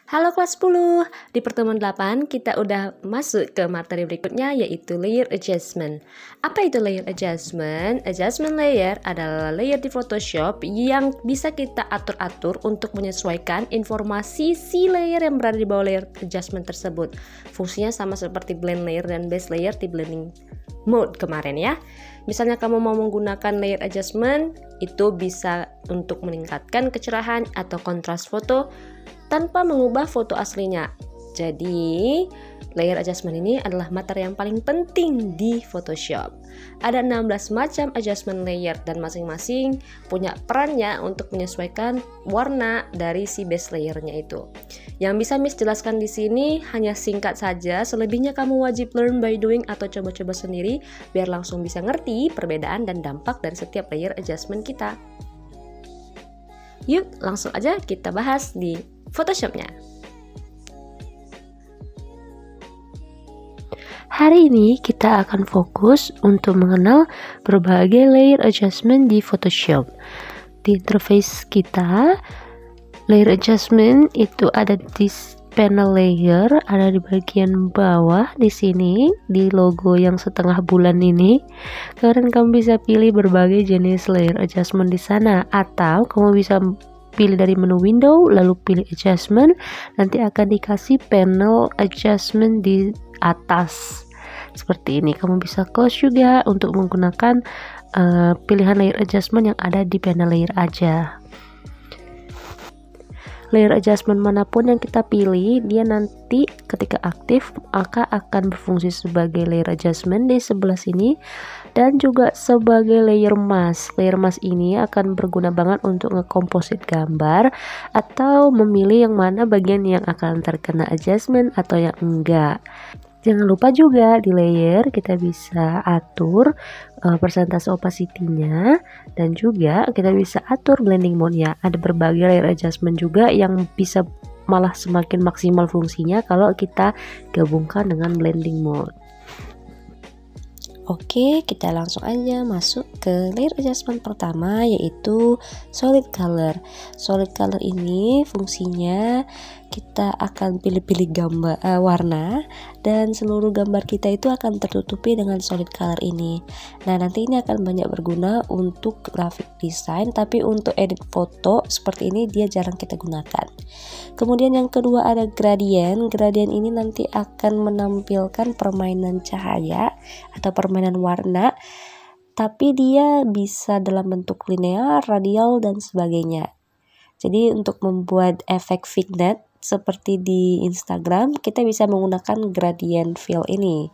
Halo kelas 10, di pertemuan 8 kita udah masuk ke materi berikutnya yaitu layer adjustment. Apa itu layer adjustment? Adjustment layer adalah layer di Photoshop yang bisa kita atur-atur untuk menyesuaikan informasi si layer yang berada di bawah layer adjustment tersebut. Fungsinya sama seperti blend layer dan base layer di blending mode kemarin ya. Misalnya kamu mau menggunakan layer adjustment, itu bisa untuk meningkatkan kecerahan atau kontras foto tanpa mengubah foto aslinya. Jadi, layer adjustment ini adalah materi yang paling penting di Photoshop. Ada 16 macam adjustment layer dan masing-masing punya perannya untuk menyesuaikan warna dari si base layernya itu. Yang bisa Miss jelaskan di sini hanya singkat saja, selebihnya kamu wajib learn by doing atau coba-coba sendiri biar langsung bisa ngerti perbedaan dan dampak dari setiap layer adjustment kita. Yuk, langsung aja kita bahas di Photoshopnya. Hari ini kita akan fokus untuk mengenal berbagai layer adjustment di Photoshop. Di interface kita, layer adjustment itu ada di panel layer, ada di bagian bawah di sini, di logo yang setengah bulan ini. Kalian kamu bisa pilih berbagai jenis layer adjustment di sana, atau kamu bisa pilih dari menu window, lalu pilih adjustment, nanti akan dikasih panel adjustment di atas seperti ini. Kamu bisa close juga untuk menggunakan pilihan layer adjustment yang ada di panel layer aja. Layer adjustment manapun yang kita pilih, dia nanti ketika aktif maka akan berfungsi sebagai layer adjustment di sebelah sini dan juga sebagai layer mask. Layer mask ini akan berguna banget untuk ngekomposit gambar atau memilih yang mana bagian yang akan terkena adjustment atau yang enggak. Jangan lupa juga di layer kita bisa atur persentase opacity-nya dan juga kita bisa atur blending mode-nya. Ada berbagai layer adjustment juga yang bisa malah semakin maksimal fungsinya kalau kita gabungkan dengan blending mode. Oke, kita langsung aja masuk ke layer adjustment pertama yaitu solid color. Solid color ini fungsinya kita akan pilih-pilih gambar warna dan seluruh gambar kita itu akan tertutupi dengan solid color ini. Nah, nanti ini akan banyak berguna untuk graphic design, tapi untuk edit foto seperti ini dia jarang kita gunakan. Kemudian yang kedua ada gradient. Gradient ini nanti akan menampilkan permainan cahaya atau permainan warna, tapi dia bisa dalam bentuk linear, radial, dan sebagainya. Jadi untuk membuat efek vignette seperti di Instagram, kita bisa menggunakan gradient fill ini.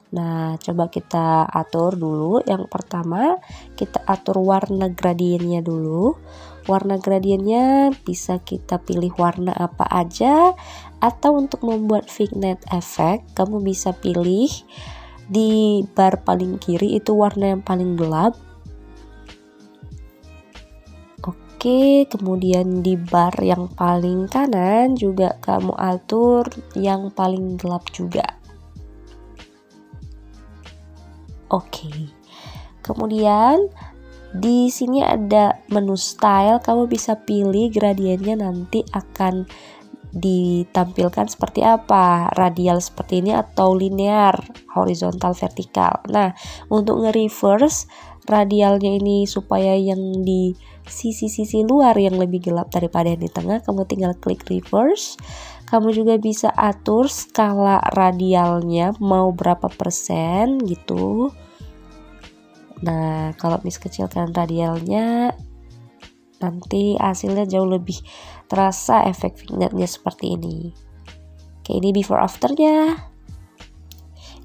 Nah, coba kita atur dulu. Yang pertama, kita atur warna gradiennya dulu. Warna gradiennya bisa kita pilih warna apa aja, atau untuk membuat vignette effect, kamu bisa pilih di bar paling kiri itu warna yang paling gelap. Oke, kemudian di bar yang paling kanan juga kamu atur yang paling gelap juga. Oke. Kemudian di sini ada menu style, kamu bisa pilih gradiennya nanti akan ditampilkan seperti apa, radial seperti ini atau linear, horizontal, vertikal. Nah, untuk nge-reverse radialnya ini supaya yang di sisi-sisi luar yang lebih gelap daripada yang di tengah, kamu tinggal klik reverse. Kamu juga bisa atur skala radialnya mau berapa persen gitu. Nah, kalau Miss kecilkan radialnya, nanti hasilnya jauh lebih terasa efek vignette-nya seperti ini. Oke, ini before afternya.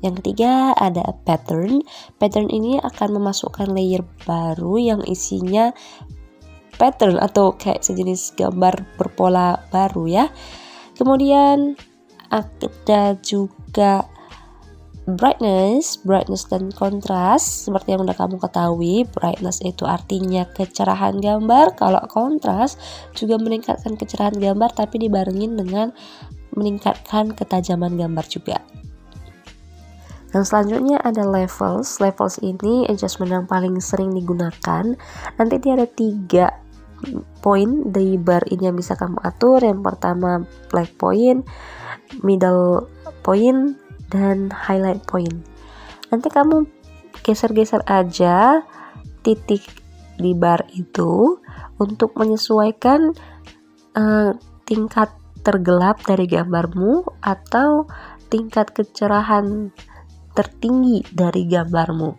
Yang ketiga ada pattern. Pattern ini akan memasukkan layer baru yang isinya pattern atau kayak sejenis gambar berpola baru ya. Kemudian ada juga brightness dan kontras. Seperti yang udah kamu ketahui, brightness itu artinya kecerahan gambar, kalau kontras juga meningkatkan kecerahan gambar tapi dibarengin dengan meningkatkan ketajaman gambar juga. Yang selanjutnya ada levels. Levels ini adjustment yang paling sering digunakan. Nanti dia ada 3 point di bar ini yang bisa kamu atur. Yang pertama black point, middle point, dan highlight point. Nanti kamu geser-geser aja titik di bar itu untuk menyesuaikan tingkat tergelap dari gambarmu atau tingkat kecerahan tertinggi dari gambarmu.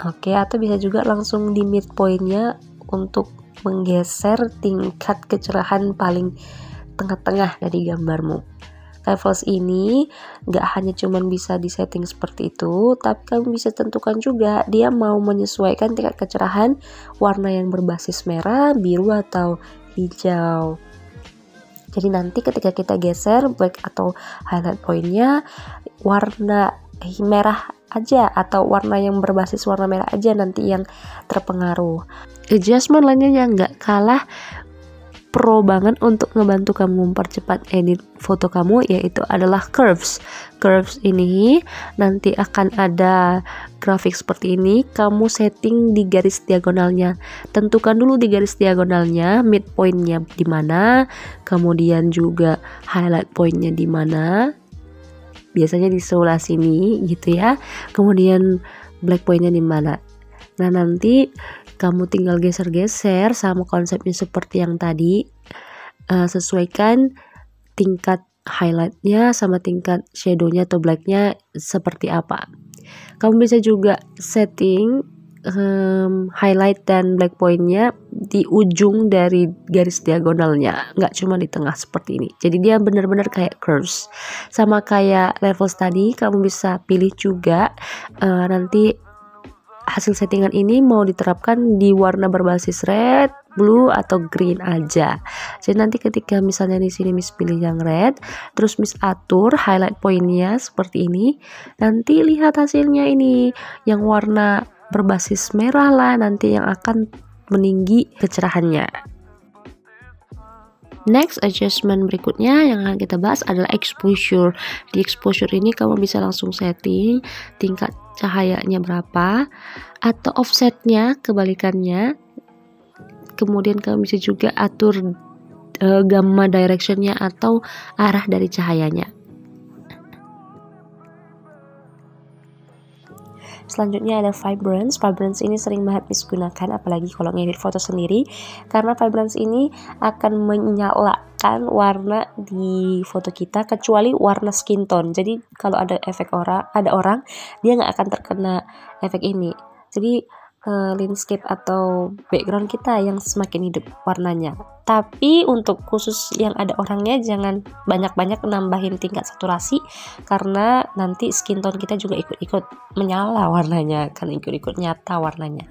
Oke, atau bisa juga langsung di midpointnya untuk menggeser tingkat kecerahan paling tengah-tengah dari gambarmu. Levels ini nggak hanya cuman bisa disetting seperti itu, tapi kamu bisa tentukan juga dia mau menyesuaikan tingkat kecerahan warna yang berbasis merah, biru, atau hijau. Jadi nanti ketika kita geser black atau highlight pointnya, warna merah aja atau warna yang berbasis warna merah aja nanti yang terpengaruh. Adjustment lainnya yang nggak kalah pro banget untuk ngebantu kamu mempercepat edit foto kamu yaitu adalah curves. Curves ini nanti akan ada grafik seperti ini. Kamu setting di garis diagonalnya. Tentukan dulu di garis diagonalnya midpointnya di mana, kemudian juga highlight pointnya di mana. Biasanya di sebelah sini gitu ya. Kemudian black pointnya di mana. Nah nanti kamu tinggal geser-geser sama konsepnya seperti yang tadi. Sesuaikan tingkat highlightnya sama tingkat shadownya atau blacknya seperti apa. Kamu bisa juga setting highlight dan black pointnya di ujung dari garis diagonalnya, nggak cuma di tengah seperti ini. Jadi dia benar-benar kayak curves. Sama kayak levels tadi, kamu bisa pilih juga nanti hasil settingan ini mau diterapkan di warna berbasis red, blue, atau green aja. Jadi nanti ketika misalnya di sini Miss pilih yang red, terus Miss atur highlight pointnya seperti ini, nanti lihat hasilnya ini yang warna berbasis merah lah nanti yang akan meninggi kecerahannya. Next adjustment berikutnya yang akan kita bahas adalah exposure. Di exposure ini kamu bisa langsung setting tingkat cahayanya berapa atau offsetnya kebalikannya. Kemudian kamu bisa juga atur gamma directionnya atau arah dari cahayanya. Selanjutnya ada vibrance. Vibrance ini sering banget digunakan apalagi kalau ngedit foto sendiri, karena vibrance ini akan menyalakan warna di foto kita kecuali warna skin tone. Jadi kalau ada orang dia nggak akan terkena efek ini. Jadi landscape atau background kita yang semakin hidup warnanya. Tapi untuk khusus yang ada orangnya jangan banyak-banyak nambahin tingkat saturasi, karena nanti skin tone kita juga ikut-ikut menyala warnanya, kan ikut-ikut nyata warnanya.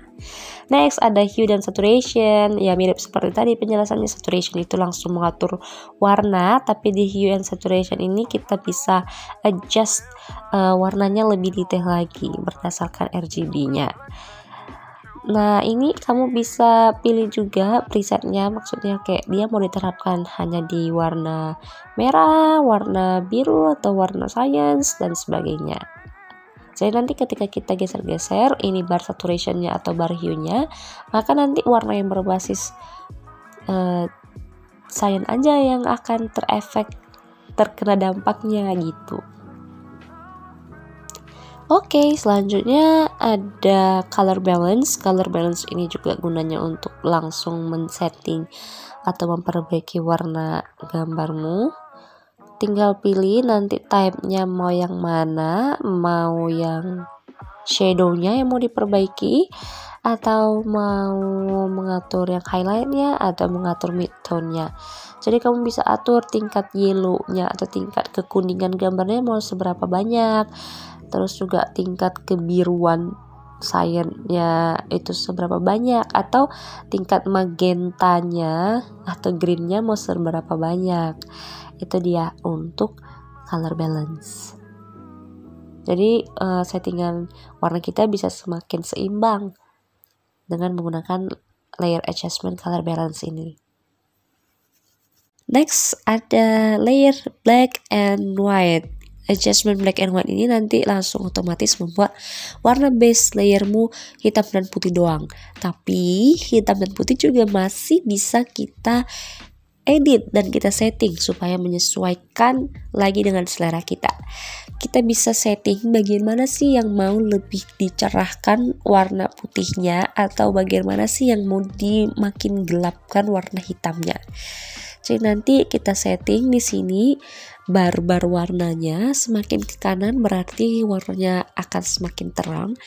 Next ada hue dan saturation. Ya mirip seperti tadi penjelasannya, saturation itu langsung mengatur warna, tapi di hue and saturation ini kita bisa adjust warnanya lebih detail lagi berdasarkan RGB-nya. Nah ini kamu bisa pilih juga presetnya, maksudnya kayak dia mau diterapkan hanya di warna merah, warna biru, atau warna science dan sebagainya. Jadi nanti ketika kita geser-geser ini bar saturationnya atau bar hue-nya, maka nanti warna yang berbasis cyan aja yang akan terkena dampaknya gitu. Oke, selanjutnya ada color balance. Color balance ini juga gunanya untuk langsung men-setting atau memperbaiki warna gambarmu. Tinggal pilih nanti type-nya mau yang mana, mau yang shadow-nya yang mau diperbaiki, atau mau mengatur yang highlight-nya, atau mengatur mid-tone-nya. Jadi kamu bisa atur tingkat yellow-nya atau tingkat kekuningan gambarnya mau seberapa banyak. Terus juga tingkat kebiruan cyan-nya itu seberapa banyak, atau tingkat magentanya atau green-nya mau seberapa banyak. Itu dia untuk color balance. Jadi settingan warna kita bisa semakin seimbang dengan menggunakan layer adjustment color balance ini. Next ada layer black and white. adjustment black and white ini nanti langsung otomatis membuat warna base layermu hitam dan putih doang. Tapi hitam dan putih juga masih bisa kita edit dan kita setting supaya menyesuaikan lagi dengan selera kita. Kita bisa setting bagian mana sih yang mau lebih dicerahkan warna putihnya, atau bagian mana sih yang mau dimakin gelapkan warna hitamnya. Jadi nanti kita setting di sini bar-bar warnanya semakin ke kanan berarti warnanya akan semakin terang.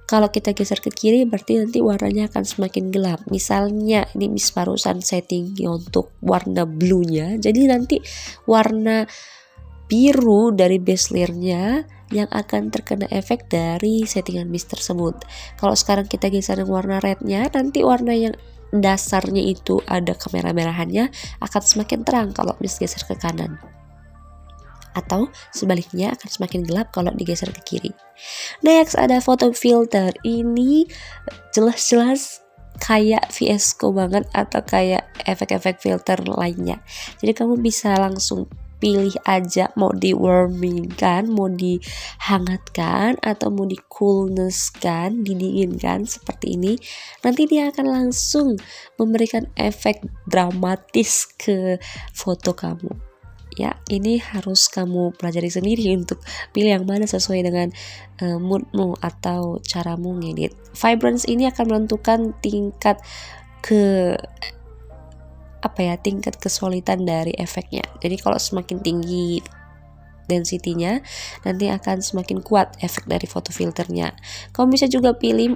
Kalau kita geser ke kiri berarti nanti warnanya akan semakin gelap. Misalnya ini Miss barusan setting untuk warna blue-nya, jadi nanti warna biru dari base layer-nya yang akan terkena efek dari settingan Miss tersebut. Kalau sekarang kita geser warna red-nya, nanti warna yang dasarnya itu ada kemerah-merahannya akan semakin terang kalau Miss geser ke kanan, atau sebaliknya akan semakin gelap kalau digeser ke kiri. Next ada photo filter. Ini jelas-jelas kayak VS Code banget atau kayak efek-efek filter lainnya. Jadi kamu bisa langsung pilih aja mau di warming kan, mau dihangatkan, atau mau di coolness kan, didinginkan seperti ini. Nanti dia akan langsung memberikan efek dramatis ke foto kamu. Ya, ini harus kamu pelajari sendiri untuk pilih yang mana sesuai dengan moodmu atau caramu ngedit. Vibrance ini akan menentukan tingkat kesulitan dari efeknya. Jadi kalau semakin tinggi density-nya, nanti akan semakin kuat efek dari photo filternya. Kamu bisa juga pilih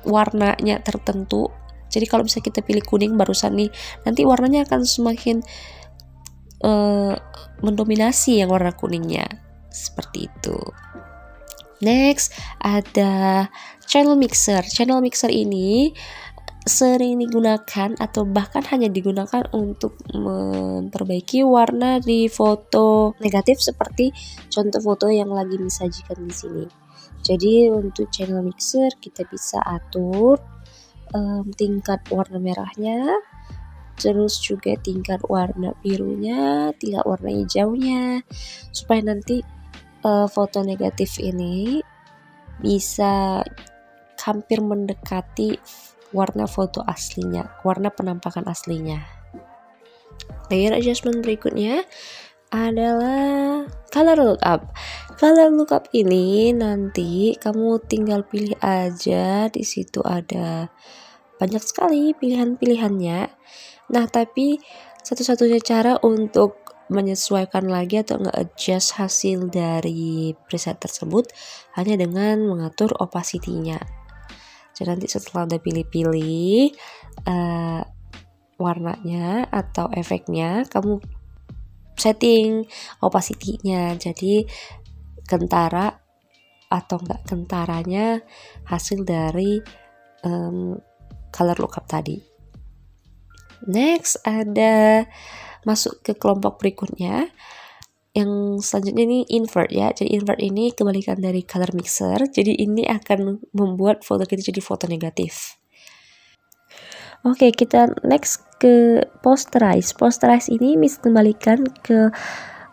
warnanya tertentu. Jadi kalau bisa kita pilih kuning barusan nih, nanti warnanya akan semakin mendominasi yang warna kuningnya, seperti itu. Next ada channel mixer. Channel mixer ini sering digunakan atau bahkan hanya digunakan untuk memperbaiki warna di foto negatif seperti contoh foto yang lagi disajikan di sini. Jadi untuk channel mixer kita bisa atur tingkat warna merahnya, terus juga tingkat warna birunya, tingkat warna hijaunya, supaya nanti foto negatif ini bisa hampir mendekati warna foto aslinya, warna penampakan aslinya. Layer adjustment berikutnya adalah color lookup. Color lookup ini nanti kamu tinggal pilih aja, di situ ada banyak sekali pilihan-pilihannya. Nah, tapi satu-satunya cara untuk menyesuaikan lagi atau nge-adjust hasil dari preset tersebut hanya dengan mengatur opacity-nya. Jadi nanti setelah udah pilih-pilih warnanya atau efeknya, kamu setting opacity-nya. Jadi kentara atau enggak kentaranya hasil dari color lookup tadi. Next ada masuk ke kelompok berikutnya. Yang selanjutnya ini invert ya. Jadi invert ini kebalikan dari color mixer. Jadi ini akan membuat foto kita jadi foto negatif. Oke, kita next ke posterize. Posterize ini Miss kembalikan ke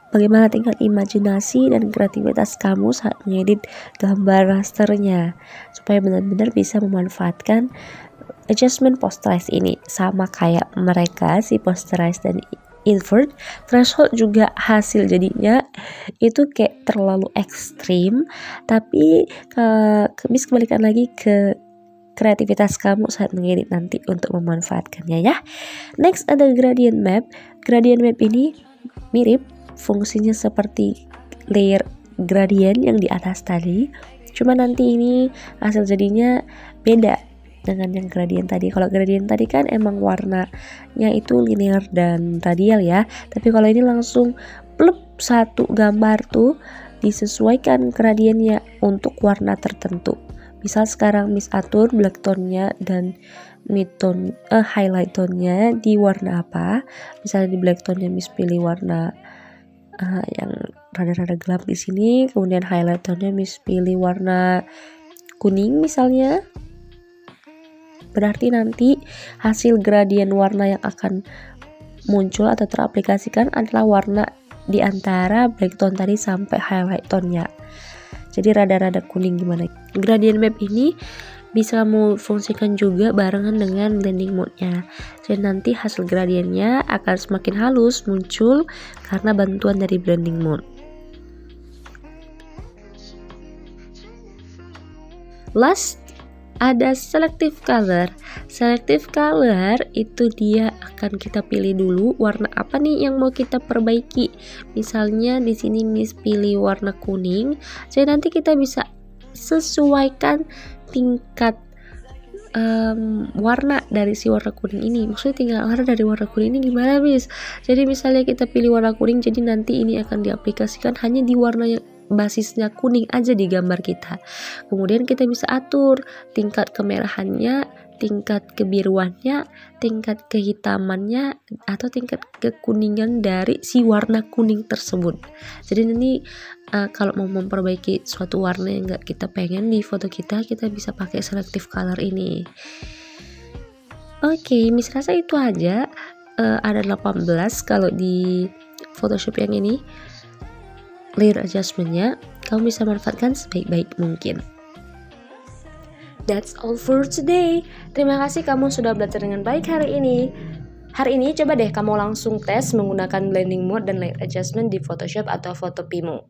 bagaimana tingkat imajinasi dan kreativitas kamu saat mengedit gambar rasternya, supaya benar-benar bisa memanfaatkan adjustment posterize ini. Sama kayak mereka si posterize dan invert, threshold juga hasil jadinya itu kayak terlalu ekstrim, tapi Miss kembalikan lagi ke kreativitas kamu saat mengedit nanti untuk memanfaatkannya ya. Next ada gradient map. Gradient map ini mirip fungsinya seperti layer gradient yang di atas tadi, cuma nanti ini hasil jadinya beda dengan yang gradient tadi. Kalau gradient tadi kan emang warnanya itu linear dan radial ya, tapi kalau ini langsung plep satu gambar tuh disesuaikan gradiennya untuk warna tertentu. Misal sekarang Miss atur black tone-nya dan mid tone, highlight tone-nya di warna apa. Misalnya di black tone-nya Miss pilih warna yang rada-rada gelap di sini, kemudian highlight tone-nya Miss pilih warna kuning misalnya. Berarti nanti hasil gradien warna yang akan muncul atau teraplikasikan adalah warna di antara black tone tadi sampai highlight tone-nya. Jadi rada-rada kuning gimana. Gradient map ini bisa kamu fungsikan juga barengan dengan blending mode-nya. Jadi nanti hasil gradiennya akan semakin halus muncul karena bantuan dari blending mode. Last, ada selective color. Selective color itu dia akan kita pilih dulu warna apa nih yang mau kita perbaiki. Misalnya di sini Miss pilih warna kuning, jadi nanti kita bisa sesuaikan tingkat warna dari si warna kuning ini. Maksudnya tinggal warna dari warna kuning ini gimana, Miss? Jadi misalnya kita pilih warna kuning, jadi nanti ini akan diaplikasikan hanya di warna yang basisnya kuning aja di gambar kita. Kemudian kita bisa atur tingkat kemerahannya, tingkat kebiruannya, tingkat kehitamannya, atau tingkat kekuningan dari si warna kuning tersebut. Jadi ini kalau mau memperbaiki suatu warna yang nggak kita pengen di foto kita bisa pakai selective color ini. Oke, Miss rasa itu aja. Ada 18 kalau di Photoshop yang ini. Layer adjustment-nya kamu bisa manfaatkan sebaik-baik mungkin. That's all for today. Terima kasih kamu sudah belajar dengan baik hari ini. Hari ini coba deh kamu langsung tes menggunakan blending mode dan layer adjustment di Photoshop atau Photopimo.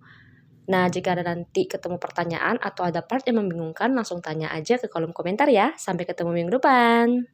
Nah, jika ada nanti ketemu pertanyaan atau ada part yang membingungkan, langsung tanya aja ke kolom komentar ya. Sampai ketemu minggu depan.